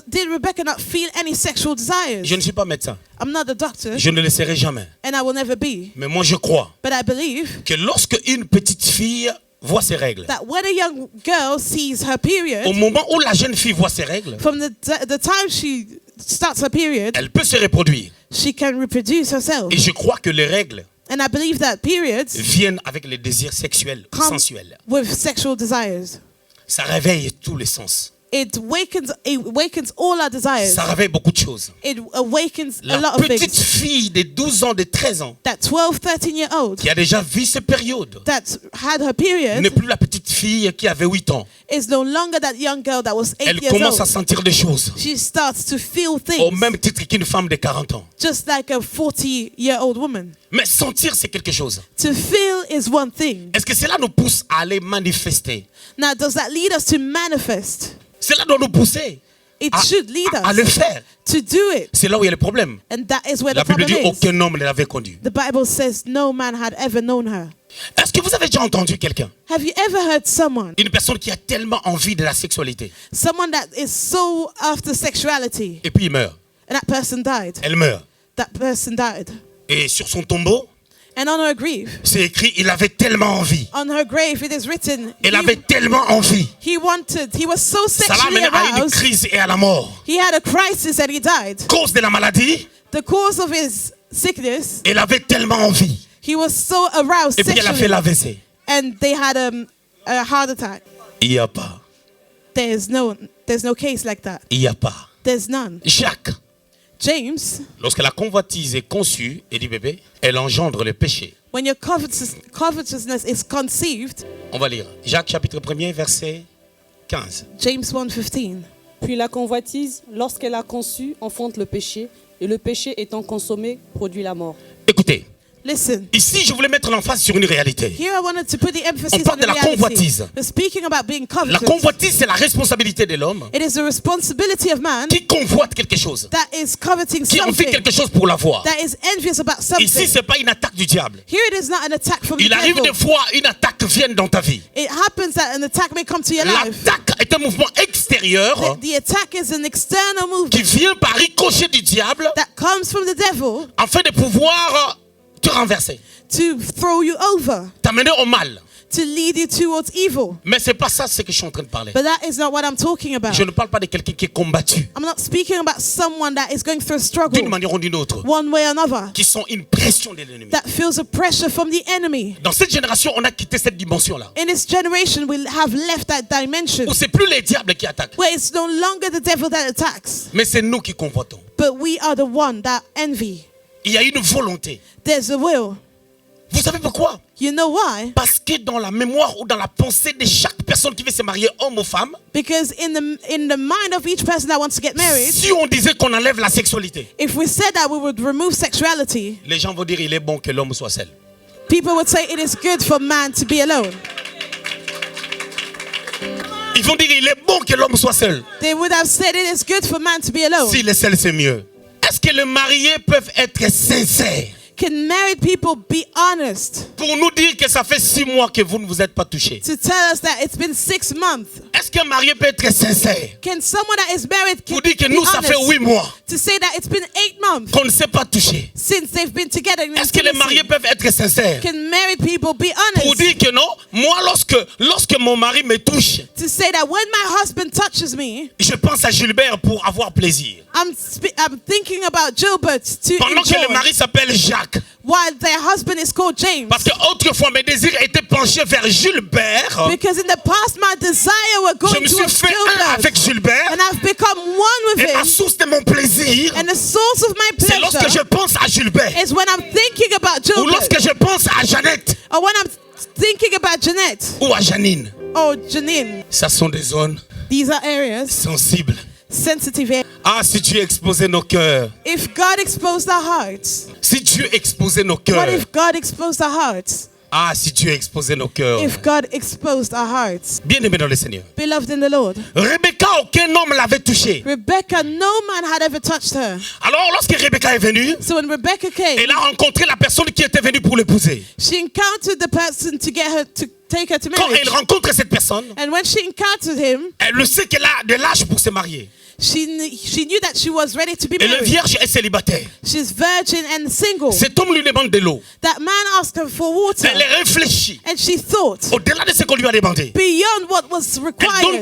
Did Rebecca not feel any sexual desires? Je ne suis pas médecin. I'm not a doctor, Je ne le serai jamais. and I will never be. Mais moi, je crois But I believe que lorsque une petite fille voit ses règles, that when a young girl sees her period, au moment où la jeune fille voit ses règles, from the time she starts her period, elle peut se reproduire. she can reproduce herself. Et je crois que les règles And I believe that periods viennent avec les désirs sexuels, come sensuels. with sexual desires. Ça réveille tous les sens. It awakens all our desires. Ça réveille beaucoup de choses. It awakens a La lot of petite things. fille de 12 ans, de 13 ans, That 12, 13-year-old qui a déjà vu ces périodes, that had her n'est period plus la petite fille qui avait 8 ans. is no longer that young girl that was 8 Elle years commence à old. sentir des choses, She starts to feel au things même titre qu'une femme de 40 ans. just like a 40-year-old woman. Mais sentir, c'est quelque chose. To feel is one thing. Est-ce que cela nous pousse à aller manifester? Now, does that lead us to manifest? Cela doit nous pousser It à, should lead à le us faire. to do it. C'est là où il y a le problème. And that is where La the Bible problem dit is. aucun homme ne l'avait connue. The Bible says no man had ever known her. Est-ce que vous avez déjà entendu quelqu'un, Have you ever heard someone une personne qui a tellement envie de la sexualité, that is so after sexuality, et puis il meurt, and that person died? elle meurt, That person died. et sur son tombeau, And on her grave, c'est écrit, il avait tellement envie. on her grave, it is written, Elle avait tellement envie. he was so Ça l'a sexually amené à une aroused, crise et à la mort. he had a crisis and he died. Cause de la maladie, The cause of his sickness, elle avait tellement envie. he was so aroused Et puis elle a fait sexually, l'AVC. and they had a heart attack. Il n'y a pas. There's no case like that. Il n'y a pas. There's none. Jacques, James, lorsque la convoitise est conçue et dit bébé, elle engendre le péché. when your covetousness is conceived, On va lire. Jacques chapitre 1er, verset 15. James 1:15. Puis la convoitise, lorsqu'elle a conçu, enfante le péché, et le péché étant consommé, produit la mort. Écoutez, Listen, ici je voulais mettre l'emphase sur une réalité. here I wanted to put the emphasis On parle on de the la reality. convoitise. We're speaking about being La covetous. convoitise, c'est la responsabilité de l'homme It is the responsibility of man qui convoite quelque chose, that is coveting qui en fait something, quelque chose pour l'avoir. that is envious about Ici, something. ce n'est pas une attaque du diable. Here it is not an attack from the Il arrive devil. des fois une attaque vienne dans ta vie. It happens that an attack may come to your life. L'attaque est un mouvement extérieur The attack is an external qui movement vient par ricochet du diable that comes from the devil afin de pouvoir te renverser, to throw you over, t'amener au mal. to lead you towards evil. Mais c'est pas ça ce que je suis en train de parler. But that is not what I'm talking about. Je ne parle pas de quelqu'un qui est combattu I'm not speaking about someone that is going through a d'une struggle manière ou d'une autre, one way or another, qui sont une pression de l'ennemi. that feels a pressure from the enemy. Dans cette génération, on a quitté cette dimension-là. In this generation, we have left that dimension Où c'est plus les diables qui attaquent, where it's no longer the devil that attacks, mais c'est nous qui convoitons. but we are the one that envy. Il y a une volonté. There's a will. Vous savez pourquoi? You know why? Parce que dans la mémoire ou dans la pensée de chaque personne qui veut se marier, homme ou femme, Because in the mind of each person that wants to get married, si on disait qu'on enlève la sexualité, if we said that we would remove sexuality, les gens vont dire il est bon que l'homme soit seul. people would say it is good for man to be alone. Ils vont dire il est bon que l'homme soit seul. They would have said it is good for man to be alone. S'il est seul, c'est mieux. Est-ce que les mariés peuvent être sincères Can married people be honest pour nous dire que ça fait 6 mois que vous ne vous êtes pas touchés? to tell us that it's been 6 months? Est-ce qu'un marié peut être sincère Can someone that is married pour can dire que be nous, ça fait honest 8 mois to say that it's been 8 months qu'on ne s'est pas touché? since they've been together in Est-ce que les intimacy? mariés peuvent être sincères Can married people be pour honest dire que non, moi lorsque mon mari me touche, to say that when my husband touches me, je pense à Gilbert pour avoir plaisir. I'm thinking about Gilbert to Pendant que le enjoy, mari s'appelle Jacques. while their husband is called James? Parce que autrefois mes désirs étaient penchés vers Gilbert. Because in the past my desire were Je going me suis towards fait un Gilbert, avec Gilbert. and I've become one with Et ma him. source de mon plaisir, And the source of my c'est lorsque je pleasure pense à Gilbert. is when I'm thinking about Ou Gilbert, lorsque je pense à Jeannette. or when I'm thinking about Jeanette Ou à Janine. or Janine. Ça sont des zones These are areas, sensibles. sensitive areas. Ah, si Dieu exposait nos cœurs. If God exposed our hearts, Si Dieu exposait nos what cœurs. if God exposed our hearts? Ah, si Dieu exposait nos cœurs. If God exposed our hearts. Bien-aimé dans le Seigneur. Beloved in the Lord, Rebecca, aucun homme l'avait touchée. Rebecca, no man had ever touched her. Alors, lorsque Rebecca est venue, So when Rebecca came, elle a rencontré la personne qui était venue pour l'épouser. she encountered the person to get her to take her to Quand marriage. elle rencontre cette personne, And when she encountered him, elle le sait qu'elle a de l'âge pour se marier. she knew that she was ready to be Elle est married. vierge et célibataire. She's virgin and single. Cet homme lui demande de l'eau. That man asked her for water, Elle réfléchit. and she thought Au-delà de ce qu'on lui a demandé. beyond what was Elle donne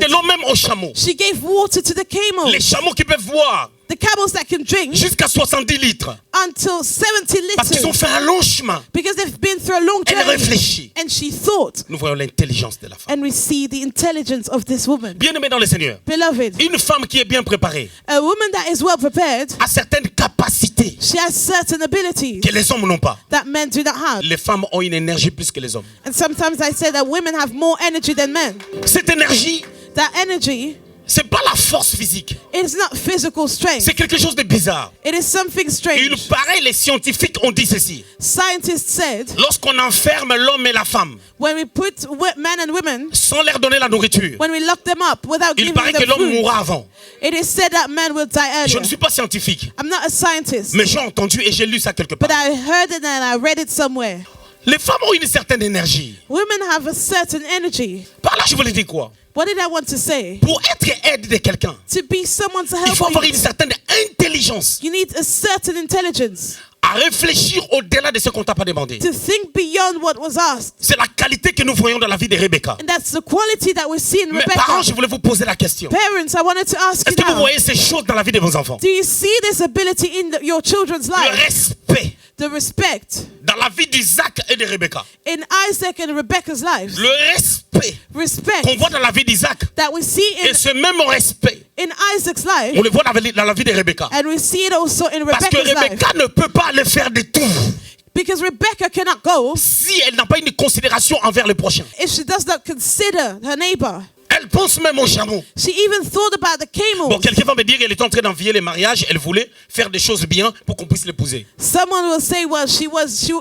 de required. l'eau même aux chameaux. She gave water to the Les camels, chameaux qui peuvent boire the camels that can drink jusqu'à 70 litres. until 70 Parce qu'ils ont liters, fait un long chemin. because they've been through a long Elle journey. réfléchit. And she thought, Nous voyons l'intelligence de la femme. and we see the intelligence of this woman. Bien-aimé dans le Seigneur. Beloved, Une femme qui est bien préparée a woman that is well prepared, a certaines capacités she has certain abilities que les hommes n'ont pas. that men do not have. Les femmes ont une énergie plus que les hommes. And sometimes I say that women have more energy than men. Cette énergie, That energy c'est pas la force physique. is not physical strength. C'est quelque chose de bizarre. It is something Il strange. paraît, les scientifiques ont dit ceci. Scientists said Lorsqu'on enferme l'homme et la femme when we put men and women, sans leur donner la nourriture, when we lock them up without il giving paraît que them l'homme food, mourra avant. it is said that men will die Je earlier. ne suis pas scientifique, I'm not a scientist, mais j'ai entendu et j'ai lu ça quelque part. but I heard it and I read it somewhere. Les femmes ont une certaine énergie. Women have a certain energy. Par là, je voulais dire quoi? What did I want to say? Pour être aide de quelqu'un, To be someone to il faut help avoir you, une certaine intelligence you need a certain intelligence à réfléchir au-delà de ce qu'on t'a pas demandé. to think beyond what was asked. C'est la qualité que nous voyons dans la vie de Rebecca. And that's the quality that we see in Mais parents, Rebecca. je voulais vous poser la question. Parents, I wanted to ask Est-ce you que vous now, voyez ces choses dans la vie de vos enfants? do you see this ability in your children's Le life? respect The respect dans la vie d'Isaac et de Rebecca. in Isaac and Rebecca's lives. Le respect Respect qu'on voit dans la vie d'Isaac. that we see Et ce même respect, in Isaac's life, on le voit dans la vie de Rebecca. and we see it also in Parce que Rebecca's life. Rebecca ne peut pas aller faire de tout Because Rebecca cannot go si elle n'a pas une considération envers le prochain. if she does not consider her neighbor. Elle pense même aux chameaux. She even thought about the Bon, camels. quelqu'un va me dire qu'elle est en train d'envier les mariages. Elle voulait faire des choses bien pour qu'on puisse l'épouser. Someone will say, well, she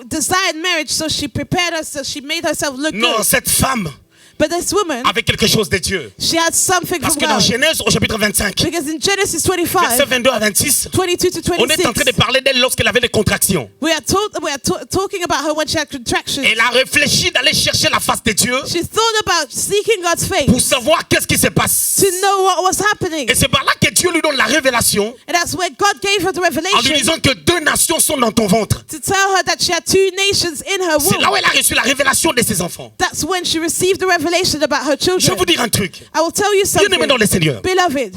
desired marriage, so she prepared herself, she made herself look Non, good. cette femme But this woman, avait quelque chose de Dieu. she had something Parce from que dans God. Genèse, au chapitre 25, Because in Genesis versets 25, 22 à 26, 22 to on est en train de 26, parler d'elle lorsqu'elle avait des contractions. we are talking about her when she had contractions. Elle a réfléchi d'aller chercher la face de Dieu She thought about seeking God's pour face savoir qu'est-ce qui se passe. to know what was happening. Et c'est par là que Dieu lui donne la révélation And that's where God gave her the en lui revelation disant que 2 nations sont dans ton ventre. to tell her that she had 2 nations in her C'est là womb. où elle a reçu la révélation de ses enfants. That's when she received the revelation about her Je vais children. vous dire un truc. I will tell you Bien-aimé dans something, le Seigneur. beloved.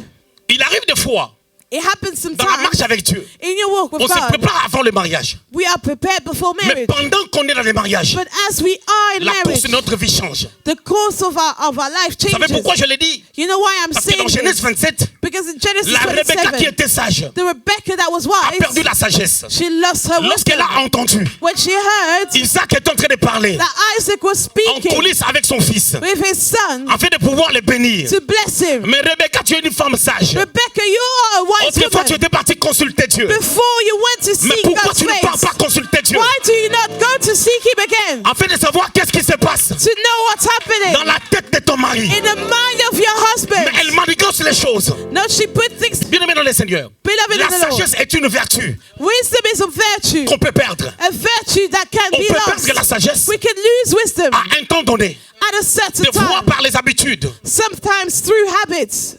Il arrive des fois It happens Dans la marche sometimes avec Dieu, in your walk on with se God. prépare avant le mariage. We are prepared before Mais marriage. pendant qu'on est dans les mariages, But as we are in la course marriage, de notre vie change. the course of our life Vous savez changes. pourquoi je l'ai dit? You know why I'm Parce que saying dans Genèse this? 27, Because in Genesis la Rebecca qui 27, était sage the Rebecca that was a perdu wise, la sagesse. she lost her Lorsqu'elle wisdom. a entendu, When she heard Isaac est en train de parler that Isaac was en speaking coulisses avec son fils, with his son afin de pouvoir les bénir. to bless him. Mais Rebecca, tu es une femme sage. Rebecca, you are a wise Autrefois, tu woman. étais partie consulter Dieu. Before you went to Mais seek pourquoi God's tu ne pars face, pas consulter Dieu? why do you not go to seek him again? Afin de savoir qu'est-ce qui se passe To know what's happening dans la tête de ton mari. in the mind of your husband. Mais elle manigance les choses. No, she put things. Bien aimé dans le Seigneur, Beloved la in the Lord, sagesse est une vertu wisdom is a virtue. qu'on peut perdre. A virtue that can On be peut perdre la lost. sagesse We can lose wisdom à un temps donné. at a certain Des fois time. par les habitudes. Sometimes through habits.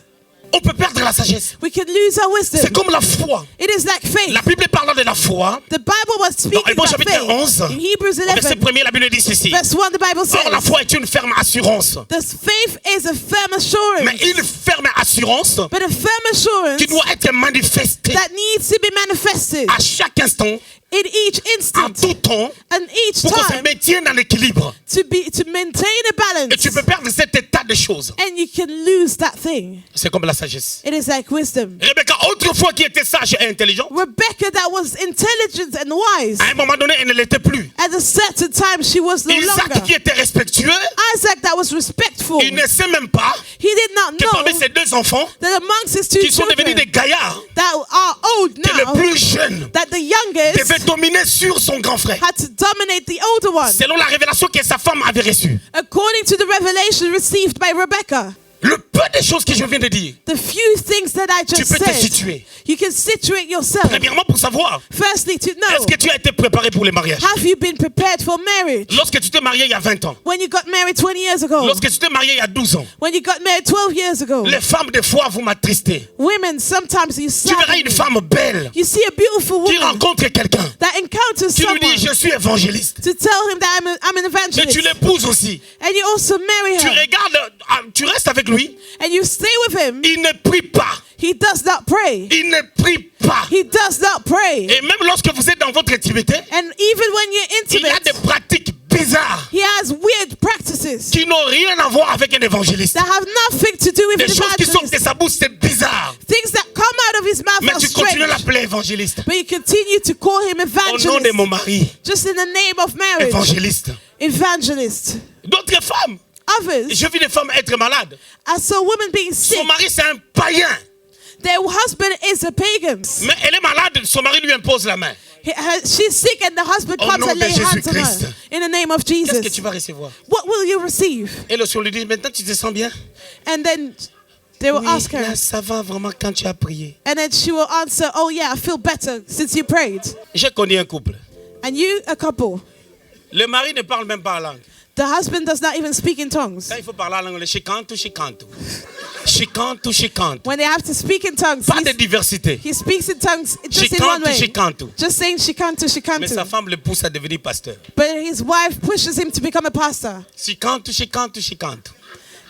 On peut perdre la sagesse. We can lose our C'est wisdom. comme la foi. It is like faith. La Bible parlant de la foi, The Bible was dans speaking Hébreux about chapitre faith. 11, In Hebrews au verset 11, 1er, la Bible dit ceci. verse 1, the Bible Or, la says, foi est une ferme assurance. the faith is a firm assurance. Mais une ferme assurance But a firm assurance qui doit être manifestée that needs to be manifested à chaque instant, in each en instant tout temps, and each pour qu'on se time maintienne en équilibre. to maintain a Et tu balance. peux perdre cet état de choses. And you can lose that thing. C'est comme la sagesse. It is like wisdom. Rebecca, autrefois qui était sage et intelligente, Rebecca that was intelligent and wise. à un moment donné, elle ne l'était plus. At a certain time, she was no Isaac qui longer. était respectueux, Isaac that was respectful. il ne sait même pas He did not que parmi know ses deux enfants, that amongst his two qui sont devenus des children gaillards, that are old que le now, plus jeune that the youngest devait dominer sur son grand frère. had to dominate the older one, Selon la révélation que sa femme avait reçue. according to the revelation received by Rebecca. Le peu de choses que je viens de dire, The few things that I tu just peux te said, situer. you can situate yourself. Premièrement, pour savoir, Firstly, to know, est-ce que tu as été préparé pour les mariages? have you been prepared for marriage? Lorsque tu t'es marié il y a 20 ans, When you got married 20 years ago, lorsque tu t'es marié il y a 12 ans, when you got married 12 years ago, les femmes, des fois, vous m'attristez. women, sometimes you Tu verras une sadden. femme belle You see a beautiful qui woman rencontre quelqu'un. that encounters Tu lui dis, someone je suis évangéliste. to tell him that I'm an Et tu evangelist. l'épouses aussi. And you also marry Tu her. regardes, tu restes avec lui. And you stay with him. Il ne prie pas. He does not pray. Il ne prie pas. He does not pray. Et même lorsque vous êtes dans votre intimité, And even when you're il y a des intimate, pratiques bizarres he has weird practices qui n'ont rien à voir avec un évangéliste. that have nothing to do with Des an choses qui sortent de evangelist. sa bouche, c'est bizarre. Things that come out of his mouth Mais are tu continues à strange. l'appeler évangéliste. But you continue to call him Au nom de mon evangelist. mari, Just in the name of marriage. évangéliste. Evangelist. D'autres femmes, Others, je vis des femmes être malades. I saw women being sick. Son mari, c'est un païen. Their husband is a pagan. Mais elle est malade, son mari lui impose la main. She's sick and the husband Au comes nom and de lay hands on Jésus-Christ. her. In the name of Qu'est-ce que Jesus. tu vas recevoir? What will you receive? Et le soir lui dit, maintenant tu te sens bien? And then they will Oui, ask her. là, ça va vraiment quand tu as prié. And then she will answer, oh yeah, I feel better since you prayed. J'ai connu un couple. And you, a couple. Le mari ne parle même pas la langue. The husband does not even speak in tongues. Quand il faut parler la langue, je chante, je chante. Je chante, je chante. When they have to speak in tongues, Pas de diversité. he speaks in tongues just in Shikantu, one way. shikantu. Just saying shikantu, Mais sa shikantu. femme le pousse à devenir pasteur. But his wife pushes him to become a pastor. Shikantu, shikantu, shikantu.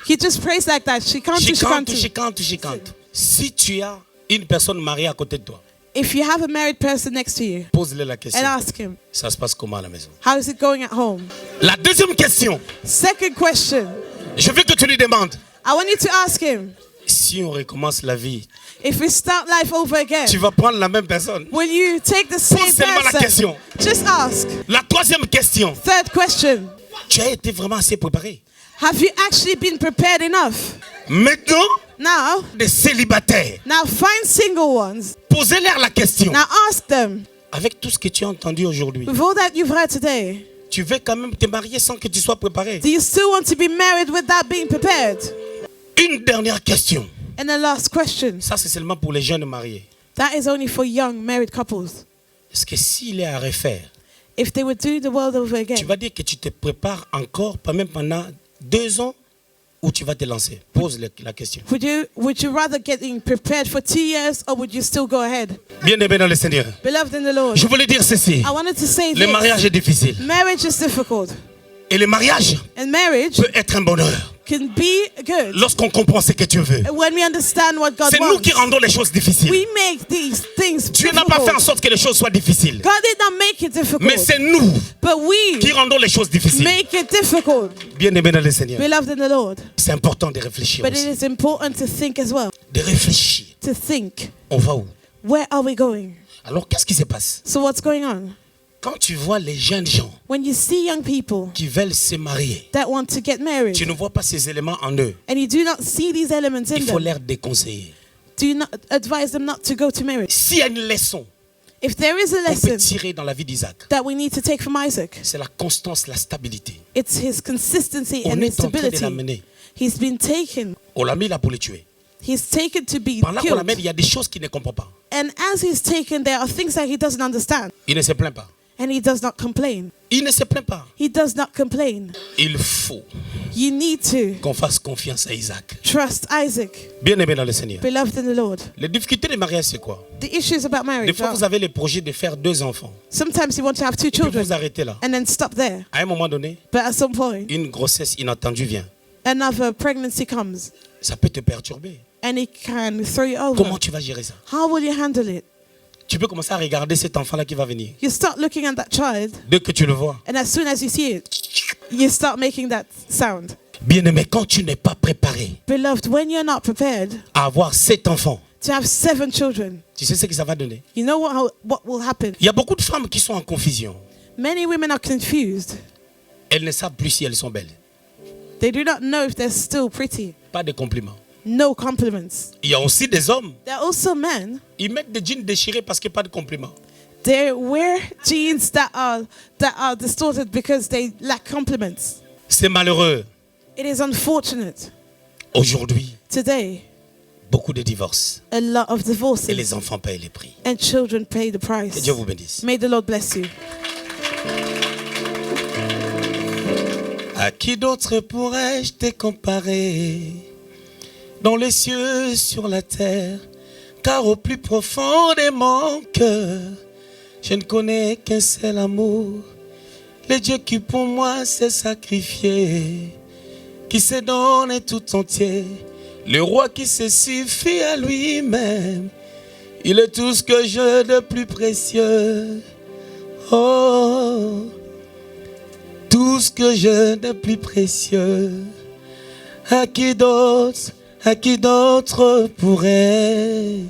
He just prays like that. Shikantu, Shikantu, shikantu. shikantu, shikantu. Si tu as une personne mariée à côté de toi, If you have a married person next to you, pose-le la question. and ask him, Ça se passe comment à la maison? how is it going at home? La deuxième question, Second question, je veux que tu lui demandes. I want you to ask him, Si on recommence la vie, if we start life over again, tu vas prendre la même personne. will you take the same seulement la person? question. Just ask. La troisième question, Third question, tu as été vraiment assez préparé. have you actually been prepared enough? Maintenant, Now, des célibataires, find single ones. posez-leur la question. Now ask them, Avec tout ce que tu as entendu aujourd'hui, with all that you've heard today, tu veux quand même te marier sans que tu sois préparé? do you still want to be married without being prepared? Une dernière question. And the last question, Ça, c'est seulement pour les jeunes mariés. that is only for young married couples. Est-ce que s'il est à refaire, If they would do the world over tu again, vas dire que tu te prépares encore, pas même pendant 2 ans, ou tu vas te lancer? Pose la question. would you rather getting prepared for 2 years or would you still go ahead? Bien-aimé dans le Seigneur, Beloved in the Lord, je voulais dire ceci. I wanted to say Le this. mariage est difficile. Marriage is difficult. Et le mariage And marriage peut être un bonheur. can be good lorsqu'on comprend ce que Dieu veut. when we understand what God C'est nous wants. qui rendons les choses difficiles. We make these things Dieu n'a pas fait en difficult. sorte que les choses soient difficiles. God did not make it difficult. Mais c'est nous But we qui rendons les choses difficiles. make it difficult. Bien-aimés dans le Seigneur, Beloved in the Lord. c'est important de réfléchir But it aussi. is important to think as well. De réfléchir. To think, On va où? where are we going? Alors, qu'est-ce qui se passe? So what's going on? Quand tu vois les jeunes gens When you see young people qui veulent se marier, that want to get married, tu ne vois pas ces éléments en eux. and you do not see these elements in Il faut them, leur déconseiller. do not advise them not to go to marriage. S'il y a une leçon If there is a qu'on peut lesson tirer dans la vie d'Isaac, that we need to take from Isaac, c'est la constance, la stabilité. it's his consistency On and his est en train de stability. l'amener. He's been taken. On l'a mis là pour le tuer. He's taken to be Pendant qu'on killed. l'amène, il y a des choses qu'il ne comprend pas. And as he's taken, there are things that he doesn't understand. Il ne se plaint pas. And he does not complain. Il ne se plaint pas. He does not complain. Il faut You need to qu'on fasse confiance à Isaac. trust Isaac, Bien-aimé dans le Seigneur. beloved in the Lord. Les difficultés de mariage, c'est quoi? The issues about Des marriage fois, are, vous avez le projet de faire 2 enfants. sometimes you want to have 2 Et puis children vous arrêtez là. and then stop there. À un moment donné, But at some point, une grossesse inattendue vient. another pregnancy comes Ça peut te perturber. and it can throw you over. Comment tu vas gérer ça? How will you handle it? Tu peux commencer à regarder cet enfant-là qui va venir. You start looking at that child, Dès que tu le vois. and as soon as you see it, you start making that sound. Bien-aimé, quand tu n'es pas préparé Beloved, when you're not prepared à avoir 7 enfants, to have 7 children, tu sais ce que ça va donner? you know what will happen? Il y a beaucoup de femmes qui sont en confusion. Many women are confused. Elles ne savent plus si elles sont belles. They do not know if they're still pretty. Pas de compliments. No compliments. Il y a aussi des hommes, There are also men. ils mettent des jeans déchirés parce qu'il n'y a pas de compliments. They wear jeans that are distorted because they lack compliments. C'est malheureux. It is unfortunate. Aujourd'hui, Today, beaucoup de divorces. a lot of Et divorces les enfants payent les prix. and children pay the Que price. Dieu vous bénisse. May the Lord bless you. À qui d'autre pourrais-je te comparer? Dans les cieux, sur la terre, car au plus profond de mon cœur, je ne connais qu'un seul amour, le Dieu qui pour moi s'est sacrifié, qui se donne tout entier, le roi qui se suffit à lui-même, il est tout ce que j'ai de plus précieux. Oh, tout ce que j'ai de plus précieux. À qui d'autre pourrait